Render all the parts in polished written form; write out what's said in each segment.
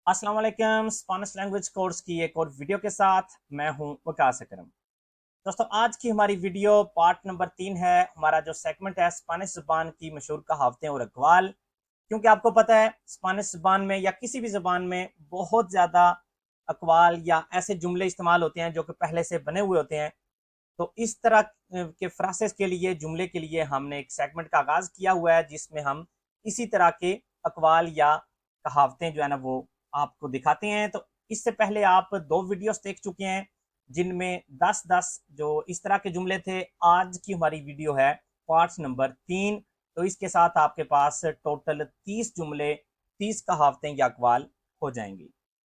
अस्सलाम वालेकुम। Spanish language course की एक और वीडियो के साथ मैं हूं वकास अकरम। दोस्तों, आज की हमारी वीडियो पार्ट नंबर 3 है। हमारा जो सेगमेंट है स्पेनिश ज़बान की मशहूर कहावतें और अक़वाल। क्योंकि आपको पता है स्पेनिश ज़बान में या किसी भी ज़बान में बहुत ज़्यादा अक़वाल या ऐसे जुमले इस्तेमाल होते हैं जो कि पहले से बने हुए होते हैं। तो इस तरह के फ्रासेस के लिए, जुमले के लिए हमने एक सेगमेंट का आगाज़ किया हुआ है जिसमें हम इसी तरह के अक़वाल या कहावतें जो है ना वो आपको दिखाते हैं। तो इससे पहले आप 2 वीडियोस देख चुके हैं जिनमें 10-10 जो इस तरह के जुमले थे। आज की हमारी वीडियो है पार्ट नंबर 3। तो इसके साथ आपके पास टोटल 30 जुमले, 30 कहावतें या अक़वाल हो जाएंगी।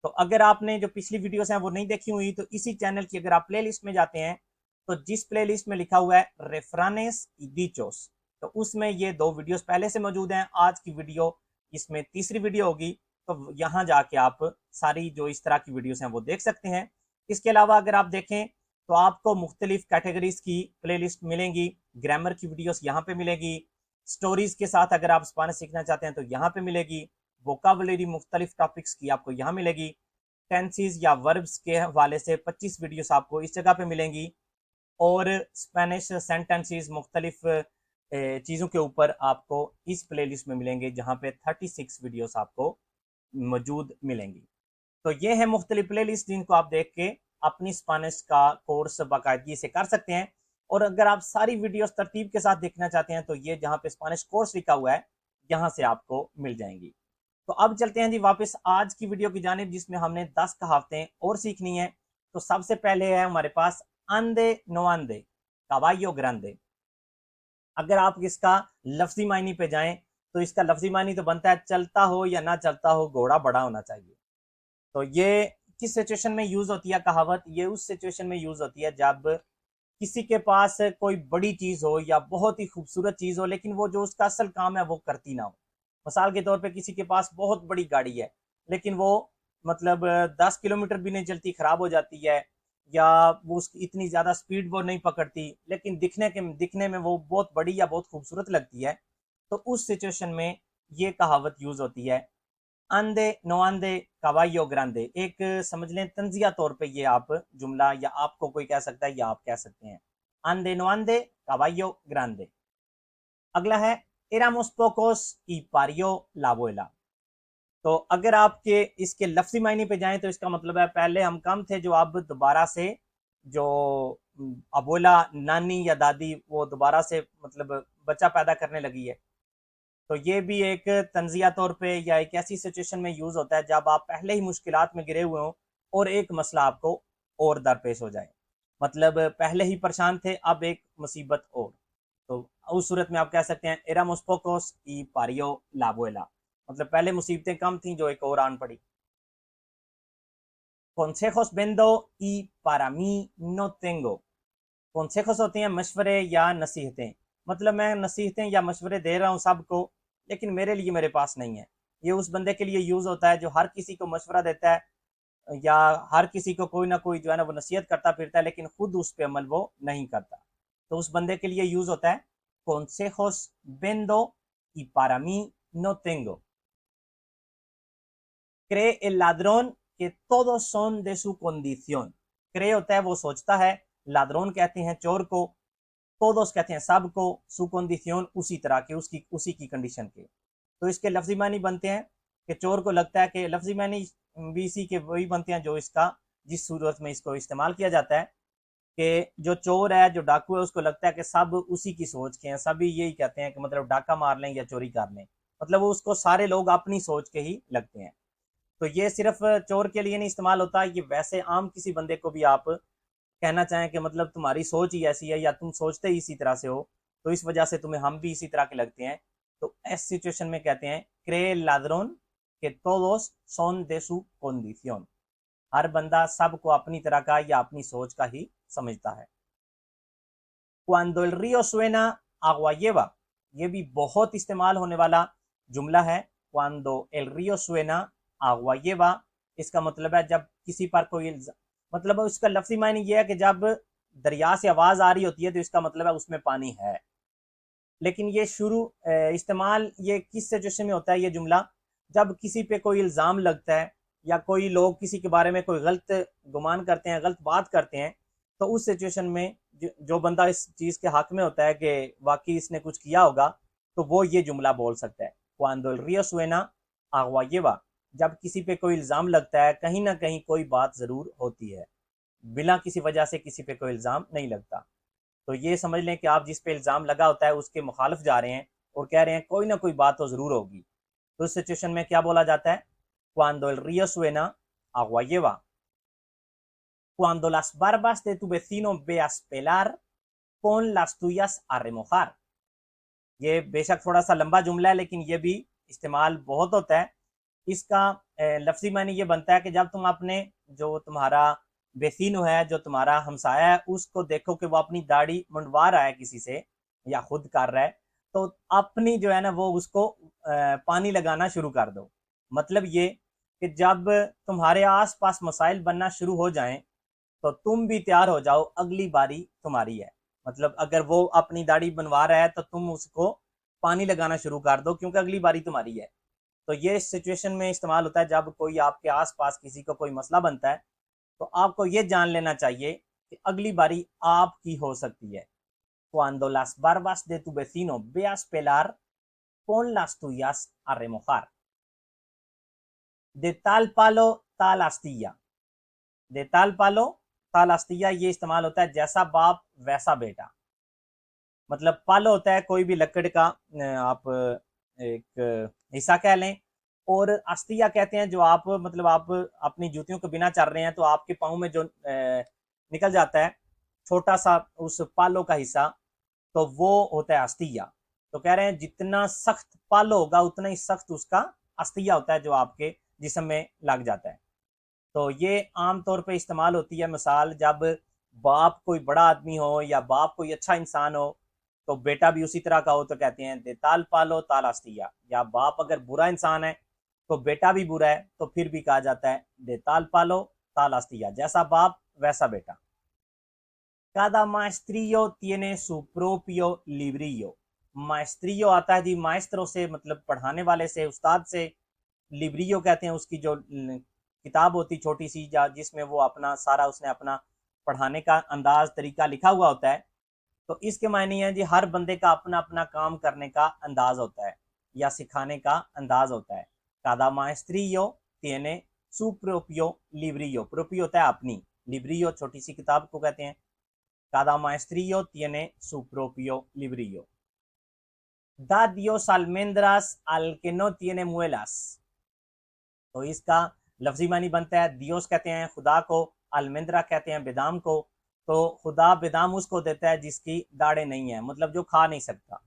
तो अगर आपने जो पिछली वीडियोस हैं वो नहीं देखी हुई तो इसी चैनल की अगर आप प्ले लिस्ट में जाते हैं तो जिस प्ले लिस्ट में लिखा हुआ है रेफरानेस डिचोस, तो उसमें ये 2 वीडियोस पहले से मौजूद हैं। आज की वीडियो इसमें तीसरी वीडियो होगी। तो यहाँ जाके आप सारी जो इस तरह की वीडियोस हैं वो देख सकते हैं। इसके अलावा अगर आप देखें तो आपको मुख्तलिफ कैटेगरीज की प्लेलिस्ट मिलेंगी। ग्रामर की वीडियोस यहाँ पे मिलेगी। स्टोरीज के साथ अगर आप स्पेनिश सीखना चाहते हैं तो यहाँ पे मिलेगी। वोकाबुलरी मुख्तलिफ टॉपिक्स की आपको यहाँ मिलेगी। टेंसेस या वर्ब्स के हवाले से 25 वीडियोस आपको इस जगह पे मिलेंगी। और स्पेनिश सेंटेंसेस मुख्तलिफ चीज़ों के ऊपर आपको इस प्लेलिस्ट में मिलेंगे जहाँ पे 36 वीडियोस आपको मौजूद मिलेंगी। तो ये है मुख्तलिफ प्ले लिस्ट जिनको आप देख के अपनी स्पेनिश का कोर्स बाकायदगी से कर सकते हैं। और अगर आप सारी वीडियोस तरतीब के साथ देखना चाहते हैं तो ये जहाँ पे स्पेनिश कोर्स लिखा हुआ है यहाँ से आपको मिल जाएंगी। तो अब चलते हैं जी वापस आज की वीडियो की जानिब जिसमें हमने 10 कहावतें और सीखनी है। तो सबसे पहले है हमारे पास आंदे नो आंदे caballo ग्रांदे। अगर आप इसका लफ्जी मायने पे जाएं तो इसका लफ्जी मायने तो बनता है चलता हो या ना चलता हो, घोड़ा बड़ा होना चाहिए। तो ये किस सिचुएशन में यूज होती है कहावत? ये उस सिचुएशन में यूज होती है जब किसी के पास कोई बड़ी चीज हो या बहुत ही खूबसूरत चीज हो लेकिन वो जो उसका असल काम है वो करती ना हो। मिसाल के तौर पे किसी के पास बहुत बड़ी गाड़ी है लेकिन वो मतलब 10 किलोमीटर भी नहीं चलती, खराब हो जाती है, या वो उसकी इतनी ज्यादा स्पीड वो नहीं पकड़ती लेकिन दिखने में वो बहुत बड़ी या बहुत खूबसूरत लगती है। तो उस सिचुएशन में ये कहावत यूज होती है आंदे नो आंदे caballo ग्रांदे। एक समझ लें तंजिया तौर पे ये आप जुमला या आपको कोई कह सकता है या आप कह सकते हैं आंदे नो आंदे caballo ग्रांदे। अगला है éramos pocos y parió la abuela। तो अगर आपके इसके लफ्जी मायने पे जाएं तो इसका मतलब है पहले हम कम थे जो अब दोबारा से जो अबोला नानी या दादी वो दोबारा से मतलब बच्चा पैदा करने लगी है। तो ये भी एक तंजिया तौर पे या एक ऐसी सिचुएशन में यूज होता है जब आप पहले ही मुश्किलात में गिरे हुए हो और एक मसला आपको और दरपेश हो जाए। मतलब पहले ही परेशान थे, अब एक मुसीबत और। तो उस सूरत में आप कह सकते हैं éramos pocos y parió la abuela। मतलब पहले मुसीबतें कम थी जो एक और आन पड़ी। consejos vendo y para mí no tengo। consejos होते हैं मशवरे या नसीहतें। मतलब मैं नसीहतें या मशवरे दे रहा हूँ सबको लेकिन मेरे लिए मेरे पास नहीं है। ये उस बंदे के लिए यूज होता है जो हर किसी को मशवरा देता है या हर किसी को कोई ना कोई जो है ना वो नसीहत करता फिरता है लेकिन खुद उस पर अमल वो नहीं करता। तो उस बंदे के लिए यूज होता है consejos vendo y para mí no tengo। cree el ladrón que todos son de su condición। cree होता है वो सोचता है, लाद्रोन कहते हैं चोर को, todos कहते हैं सबको, su condición उसी तरह के, उसकी उसी की कंडीशन के। तो इसके लफ्जी मानी बनते हैं कि चोर को लगता है कि लफ्जी मानी भी इसी के वही बनते हैं जो इसका जिस सूरत में इसको इस्तेमाल किया जाता है कि जो चोर है, जो डाकू है, उसको लगता है कि सब उसी की सोच के हैं, सभी यही कहते हैं कि मतलब डाका मार लें या चोरी कर लें। मतलब वो उसको सारे लोग अपनी सोच के ही लगते हैं। तो ये सिर्फ चोर के लिए नहीं इस्तेमाल होता, ये वैसे आम किसी बंदे को भी आप कहना चाहें कि मतलब तुम्हारी सोच ही ऐसी है या तुम सोचते ही इसी तरह से हो तो इस वजह से तुम्हें हम भी इसी तरह के लगते हैं। तो इस सिचुएशन में कहते हैं क्रे लाद्रोन के todos son de su condición। हर बंदा सबको अपनी तरह का या अपनी सोच का ही समझता है। cuando el río suena agua lleva। ये भी बहुत इस्तेमाल होने वाला जुमला है। cuando el río suena agua lleva, इसका मतलब है जब किसी पर कोई मतलब उसका लफ्जी मायने ये है कि जब दरिया से आवाज आ रही होती है तो इसका मतलब है उसमें पानी है। लेकिन ये शुरू इस्तेमाल ये किस सिचुएशन में होता है ये जुमला? जब किसी पे कोई इल्ज़ाम लगता है या कोई लोग किसी के बारे में कोई गलत गुमान करते हैं, गलत बात करते हैं, तो उस सिचुएशन में जो बंदा इस चीज़ के हक में होता है कि वाकई इसने कुछ किया होगा, तो वो ये जुमला बोल सकता है, cuando el río suena agua lleva। जब किसी पे कोई इल्ज़ाम लगता है, कहीं ना कहीं कोई बात ज़रूर होती है, बिना किसी वजह से किसी पे कोई इल्ज़ाम नहीं लगता। तो ये समझ लें कि आप जिस पे इल्ज़ाम लगा होता है उसके मुखालिफ जा रहे हैं और कह रहे हैं कोई ना कोई बात तो ज़रूर होगी, तो उस सिचुएशन में क्या बोला जाता है, cuando el río suena agua lleva। Cuando las barbas de tu vecino veas pelar, pon las tuyas a remojar। ये बेशक थोड़ा सा लंबा जुमला है, लेकिन ये भी इस्तेमाल बहुत होता है। इसका लफ्जी मानी ये बनता है कि जब तुम अपने जो तुम्हारा वेसिनो है, जो तुम्हारा हमसाया है, उसको देखो कि वो अपनी दाढ़ी मुंडवा रहा है किसी से या खुद कर रहा है, तो अपनी जो है ना वो उसको पानी लगाना शुरू कर दो। मतलब ये कि जब तुम्हारे आस पास मसाइल बनना शुरू हो जाएं, तो तुम भी तैयार हो जाओ, अगली बारी तुम्हारी है। मतलब अगर वो अपनी दाढ़ी बनवा रहा है तो तुम उसको पानी लगाना शुरू कर दो, क्योंकि अगली बारी तुम्हारी है। तो ये सिचुएशन में इस्तेमाल होता है जब कोई आपके आसपास किसी को कोई मसला बनता है, तो आपको ये जान लेना चाहिए कि अगली बारी आपकी हो सकती है। Cuando las barbas de tu vecino veas pelar, pon las tuyas a remojar। De tal palo tal astilla। de tal palo tal astilla ये इस्तेमाल होता है जैसा बाप वैसा बेटा। मतलब पालो होता है कोई भी लकड़ का आप एक हिस्सा कह लें, और अस्तिया कहते हैं जो आप मतलब आप अपनी जूतियों के बिना चल रहे हैं तो आपके पाँव में जो निकल जाता है छोटा सा उस पालो का हिस्सा, तो वो होता है अस्तिया। तो कह रहे हैं जितना सख्त पालो होगा उतना ही सख्त उसका अस्तिया होता है जो आपके जिस्म में लग जाता है। तो ये आम तौर पे इस्तेमाल होती है मिसाल जब बाप कोई बड़ा आदमी हो या बाप कोई अच्छा इंसान हो, तो बेटा भी उसी तरह का हो, तो कहते हैं दे ताल पालो ताल आस्तिया। या बाप अगर बुरा इंसान है तो बेटा भी बुरा है, तो फिर भी कहा जाता है दे ताल पालो ताल आस्तिया, जैसा बाप वैसा बेटा। Cada maestrillo tiene su propio librillo। माएस्ट्रियो आता है जी माएस्ट्रो से, मतलब पढ़ाने वाले से, उस्ताद से। लिब्रियो कहते हैं उसकी जो किताब होती छोटी सी, जिसमें वो अपना सारा उसने अपना पढ़ाने का अंदाज तरीका लिखा हुआ होता है। तो इसके मायने है जी हर बंदे का अपना अपना काम करने का अंदाज होता है या सिखाने का अंदाज होता है। cada maestrillo tiene su propio librillo। प्रोपियो होता है अपनी, लिब्रियो छोटी सी किताब को कहते हैं। cada maestrillo tiene su propio librillo। da Dios almendras al que no tiene muelas। तो इसका लफ्जी मानी बनता है, दियोस कहते हैं खुदा को, अलमेंद्रा कहते हैं बेदाम को। तो खुदा बेदाम उसको देता है जिसकी दाढ़ें नहीं है, मतलब जो खा नहीं सकता।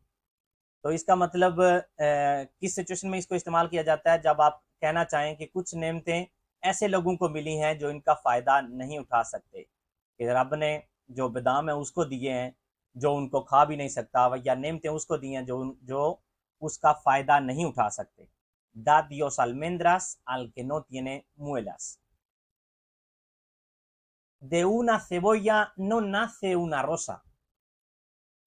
तो इसका मतलब किस सिचुएशन में इसको इस्तेमाल किया जाता है, जब आप कहना चाहें कि कुछ नेमतें ऐसे लोगों को मिली हैं जो इनका फ़ायदा नहीं उठा सकते, कि रब ने जो बेदाम है उसको दिए हैं जो उनको खा भी नहीं सकता, या नेमतें उसको दी हैं जो उसका फ़ायदा नहीं उठा सकते। da Dios almendras al que no tiene muelas। De una cebolla no nace una rosa।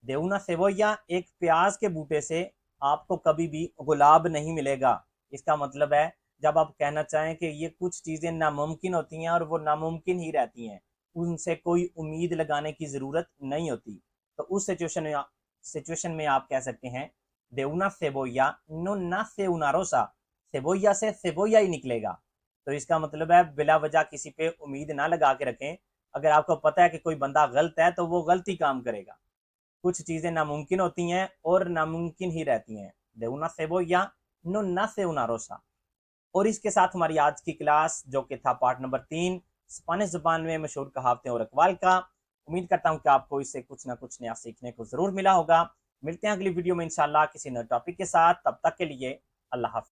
de una cebolla एक प्याज के बूटे से आपको कभी भी गुलाब नहीं मिलेगा। इसका मतलब है जब आप कहना चाहें कि ये कुछ चीज़ें नामुमकिन होती हैं और वो नामुमकिन ही रहती हैं, उनसे कोई उम्मीद लगाने की ज़रूरत नहीं होती, तो उस सिचुएशन में आप कह सकते हैं de una cebolla no nace una rosa। सेबोया से सेबोया ही निकलेगा। तो इसका मतलब है बिला वजह किसी पे उम्मीद ना लगा के रखें। अगर आपको पता है कि कोई बंदा गलत है तो वो गलत ही काम करेगा। कुछ चीज़ें नामुमकिन होती हैं और नामुमकिन ही रहती हैं। de una cebolla no nace una rosa। और इसके साथ हमारी आज की क्लास जो कि था पार्ट नंबर 3 स्पेनिश ज़बान में मशहूर कहावतें और अकवाल का, उम्मीद करता हूँ कि आपको इससे कुछ ना कुछ नया सीखने को ज़रूर मिला होगा। मिलते हैं अगली वीडियो में इंशाल्लाह किसी नए टॉपिक के साथ। तब तक के लिए अल्लाह हाफ़िज़।